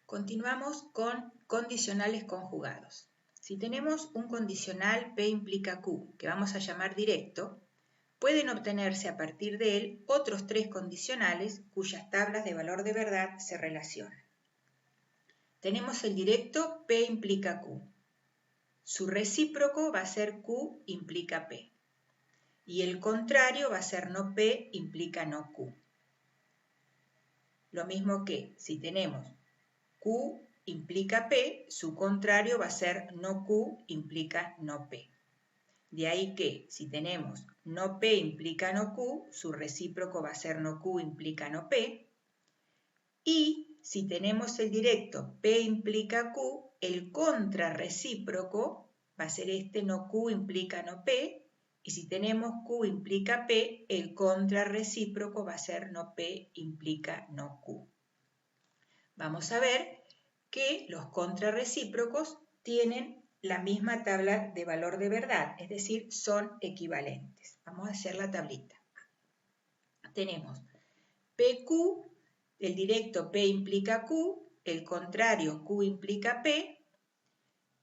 Continuamos con condicionales conjugados. Si tenemos un condicional P implica Q, que vamos a llamar directo, pueden obtenerse a partir de él otros tres condicionales cuyas tablas de valor de verdad se relacionan. Tenemos el directo P implica Q. Su recíproco va a ser Q implica P. Y el contrario va a ser no P implica no Q. Lo mismo que si tenemos Q implica P, su contrario va a ser no Q implica no P. De ahí que si tenemos no P implica no Q, su recíproco va a ser no Q implica no P. Y si tenemos el directo P implica Q, el contrarrecíproco va a ser este no Q implica no P. Y si tenemos Q implica P, el contrarrecíproco va a ser no P implica no Q. Vamos a ver que los contrarrecíprocos tienen la misma tabla de valor de verdad, es decir, son equivalentes. Vamos a hacer la tablita. Tenemos PQ, el directo P implica Q, el contrario Q implica P,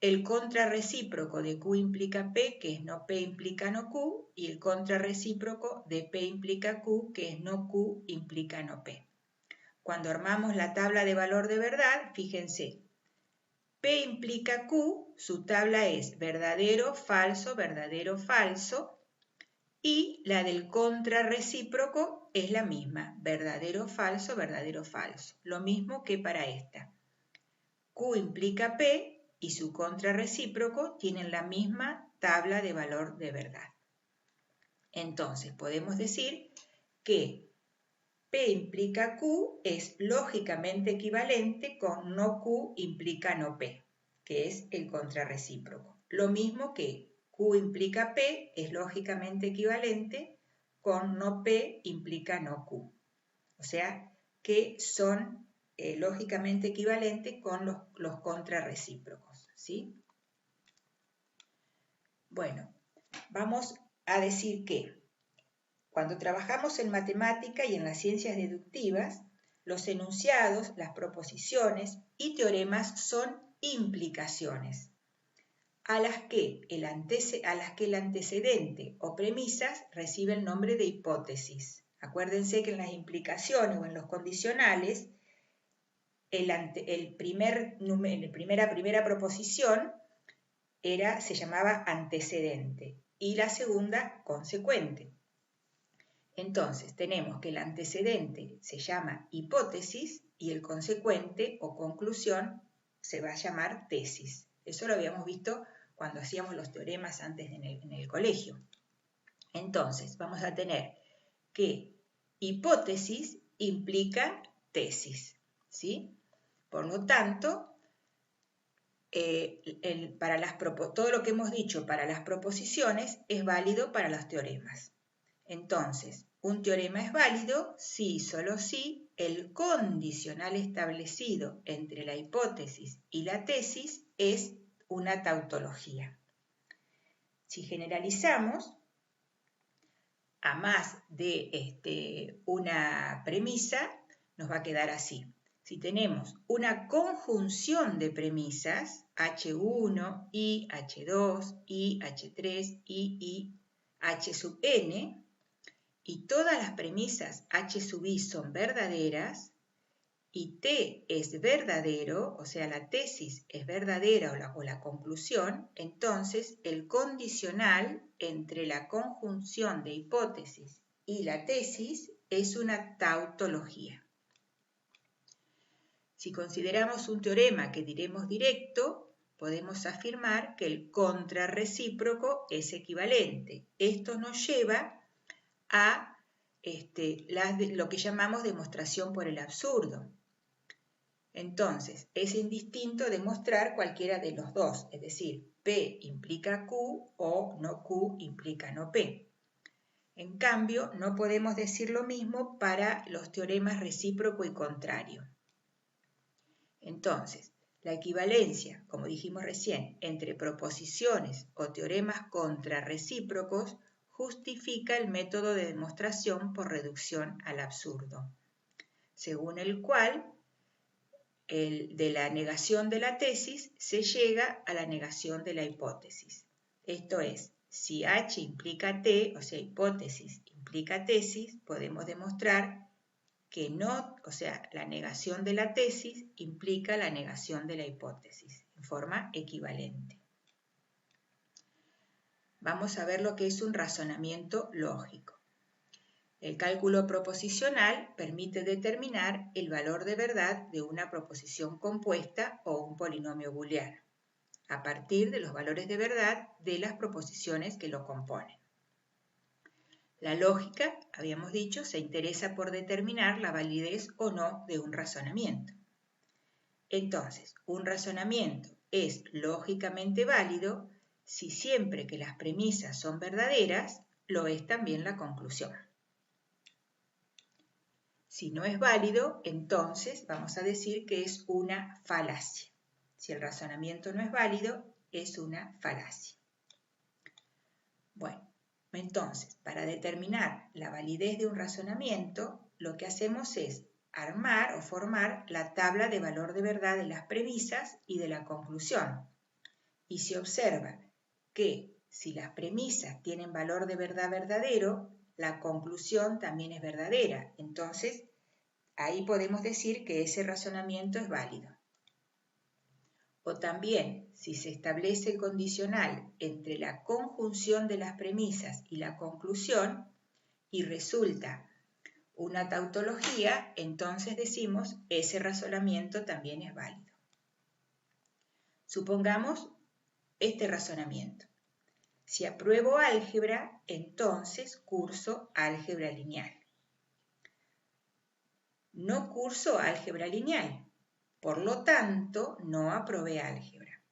el contrarrecíproco de Q implica P, que es no P implica no Q, y el contrarrecíproco de P implica Q, que es no Q implica no P. Cuando armamos la tabla de valor de verdad, fíjense, P implica Q, su tabla es verdadero, falso, y la del contrarrecíproco es la misma, verdadero, falso, lo mismo que para esta. Q implica P y su contrarrecíproco tienen la misma tabla de valor de verdad. Entonces, podemos decir que P implica Q es lógicamente equivalente con no Q implica no P, que es el contrarrecíproco. Lo mismo que Q implica P es lógicamente equivalente con no P implica no Q. O sea que son lógicamente equivalentes con los contrarrecíprocos, ¿sí? Bueno, vamos a decir que cuando trabajamos en matemática y en las ciencias deductivas, los enunciados, las proposiciones y teoremas son implicaciones, a las que el antecedente o premisas recibe el nombre de hipótesis. Acuérdense que en las implicaciones o en los condicionales, la primera proposición se llamaba antecedente y la segunda consecuente. Entonces, tenemos que el antecedente se llama hipótesis y el consecuente o conclusión se va a llamar tesis. Eso lo habíamos visto cuando hacíamos los teoremas antes en el colegio. Entonces, vamos a tener que hipótesis implica tesis, ¿sí? Por lo tanto, todo lo que hemos dicho para las proposiciones es válido para los teoremas. Entonces, un teorema es válido si y solo si el condicional establecido entre la hipótesis y la tesis es una tautología. Si generalizamos a más de una premisa, nos va a quedar así. Si tenemos una conjunción de premisas, H1, I, H2, I, H3, I, H sub n, y todas las premisas H sub I son verdaderas, y T es verdadero, o sea, la tesis es verdadera o la conclusión, entonces el condicional entre la conjunción de hipótesis y la tesis es una tautología. Si consideramos un teorema que diremos directo, podemos afirmar que el contrarrecíproco es equivalente. Esto nos lleva a lo que llamamos demostración por el absurdo. Entonces, es indistinto demostrar cualquiera de los dos, es decir, P implica Q o no Q implica no P. En cambio, no podemos decir lo mismo para los teoremas recíproco y contrario. Entonces, la equivalencia, como dijimos recién, entre proposiciones o teoremas contrarrecíprocos justifica el método de demostración por reducción al absurdo, según el cual de la negación de la tesis se llega a la negación de la hipótesis. Esto es, si H implica T, o sea, hipótesis implica tesis, podemos demostrar que no, o sea, la negación de la tesis implica la negación de la hipótesis, en forma equivalente. Vamos a ver lo que es un razonamiento lógico. El cálculo proposicional permite determinar el valor de verdad de una proposición compuesta o un polinomio booleano, a partir de los valores de verdad de las proposiciones que lo componen. La lógica, habíamos dicho, se interesa por determinar la validez o no de un razonamiento. Entonces, un razonamiento es lógicamente válido si siempre que las premisas son verdaderas, lo es también la conclusión. Si no es válido, entonces vamos a decir que es una falacia. Si el razonamiento no es válido, es una falacia. Bueno, entonces, para determinar la validez de un razonamiento, lo que hacemos es armar o formar la tabla de valor de verdad de las premisas y de la conclusión. Y se observa que si las premisas tienen valor de verdad verdadero, la conclusión también es verdadera. Entonces, ahí podemos decir que ese razonamiento es válido. O también, si se establece el condicional entre la conjunción de las premisas y la conclusión y resulta una tautología, entonces decimos ese razonamiento también es válido. Supongamos este razonamiento. Si apruebo álgebra, entonces curso álgebra lineal. No curso álgebra lineal, por lo tanto no aprobé álgebra.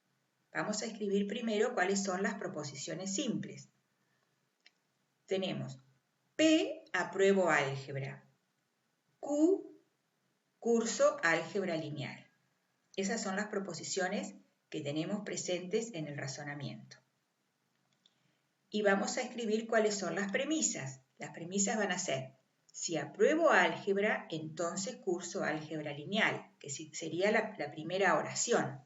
Vamos a escribir primero cuáles son las proposiciones simples. Tenemos P, apruebo álgebra. Q, curso álgebra lineal. Esas son las proposiciones que tenemos presentes en el razonamiento. Y vamos a escribir cuáles son las premisas. Las premisas van a ser, si apruebo álgebra, entonces curso álgebra lineal, que sería la primera oración.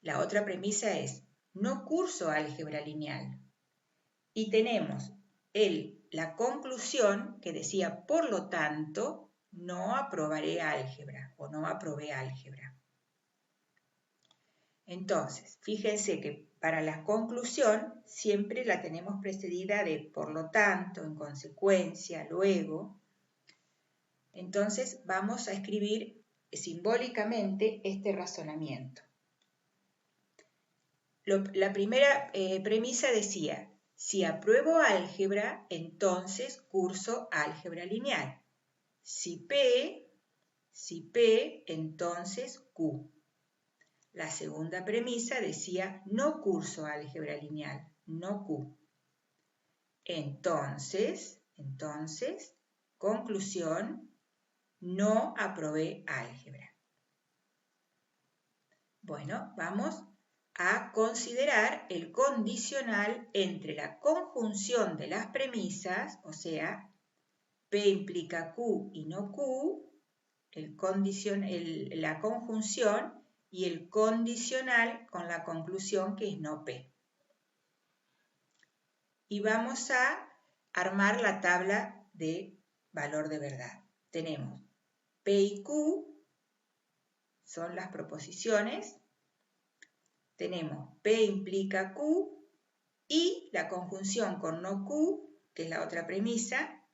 La otra premisa es, no curso álgebra lineal. Y tenemos la conclusión que decía, por lo tanto, no aprobaré álgebra o no aprobé álgebra. Entonces, fíjense que para la conclusión siempre la tenemos precedida de por lo tanto, en consecuencia, luego. Entonces vamos a escribir simbólicamente este razonamiento. La primera premisa decía, si apruebo álgebra, entonces curso álgebra lineal. Si P, entonces Q. La segunda premisa decía, no curso álgebra lineal, no Q. Entonces, conclusión, no aprobé álgebra. Bueno, vamos a considerar el condicional entre la conjunción de las premisas, o sea, P implica Q y no Q, la conjunción y el condicional con la conclusión que es no P. Y vamos a armar la tabla de valor de verdad. Tenemos P y Q, son las proposiciones. Tenemos P implica Q y la conjunción con no Q, que es la otra premisa,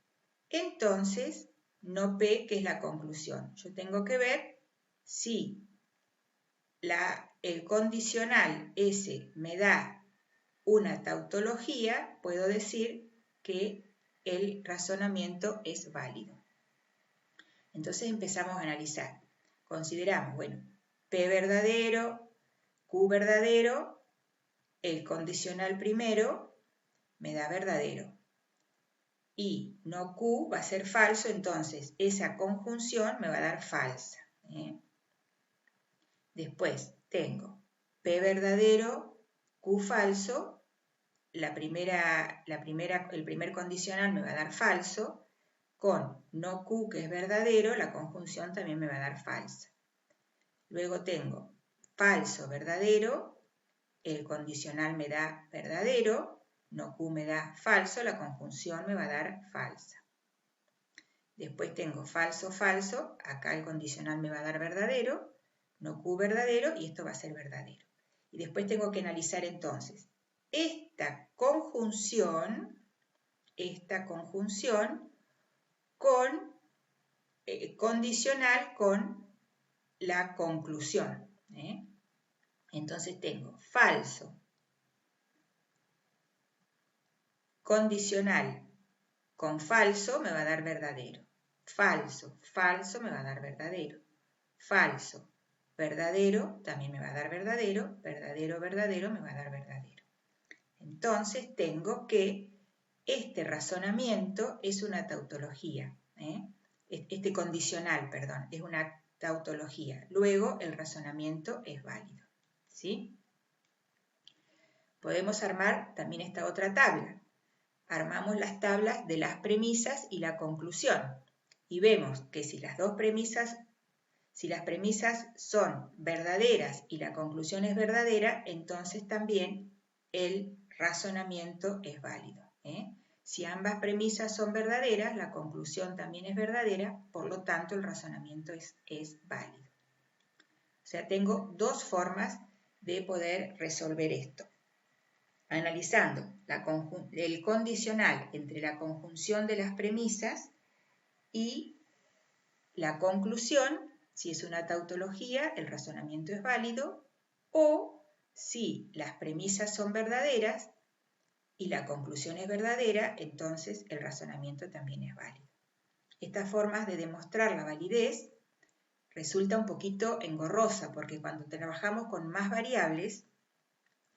entonces no P, que es la conclusión. Yo tengo que ver si el condicional S me da una tautología, puedo decir que el razonamiento es válido. Entonces empezamos a analizar. Consideramos, bueno, P verdadero, Q verdadero, el condicional primero me da verdadero. Y no Q va a ser falso, entonces esa conjunción me va a dar falsa. Después tengo P verdadero, Q falso, el primer condicional me va a dar falso, con no Q que es verdadero, la conjunción también me va a dar falsa. Luego tengo falso, verdadero, el condicional me da verdadero, no Q me da falso, la conjunción me va a dar falsa. Después tengo falso, falso, acá el condicional me va a dar verdadero, no Q verdadero y esto va a ser verdadero. Y después tengo que analizar entonces esta conjunción con condicional con la conclusión. Entonces tengo falso, condicional con falso me va a dar verdadero. Falso, falso me va a dar verdadero. Falso, verdadero también me va a dar verdadero. Verdadero, verdadero me va a dar verdadero. Entonces tengo que este razonamiento es una tautología. Este condicional, perdón, es una tautología. Luego el razonamiento es válido. ¿Sí? Podemos armar también esta otra tabla. Armamos las tablas de las premisas y la conclusión. Y vemos que si las premisas son verdaderas y la conclusión es verdadera, entonces también el razonamiento es válido. Si ambas premisas son verdaderas, la conclusión también es verdadera, por lo tanto el razonamiento es válido. O sea, tengo dos formas de poder resolver esto. Analizando el condicional entre la conjunción de las premisas y la conclusión, si es una tautología, el razonamiento es válido, o si las premisas son verdaderas y la conclusión es verdadera, entonces el razonamiento también es válido. Estas formas de demostrar la validez resulta un poquito engorrosa porque cuando trabajamos con más variables,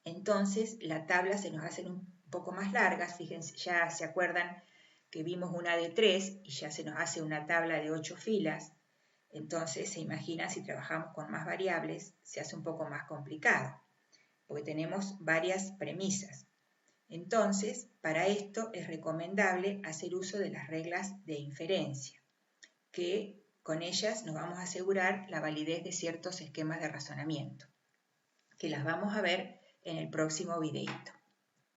entonces la tabla se nos hace un poco más largas. Fíjense, ya se acuerdan que vimos una de 3 y ya se nos hace una tabla de 8 filas. Entonces se imagina si trabajamos con más variables, se hace un poco más complicado, porque tenemos varias premisas. Entonces, para esto es recomendable hacer uso de las reglas de inferencia, que con ellas nos vamos a asegurar la validez de ciertos esquemas de razonamiento, que las vamos a ver en el próximo videito.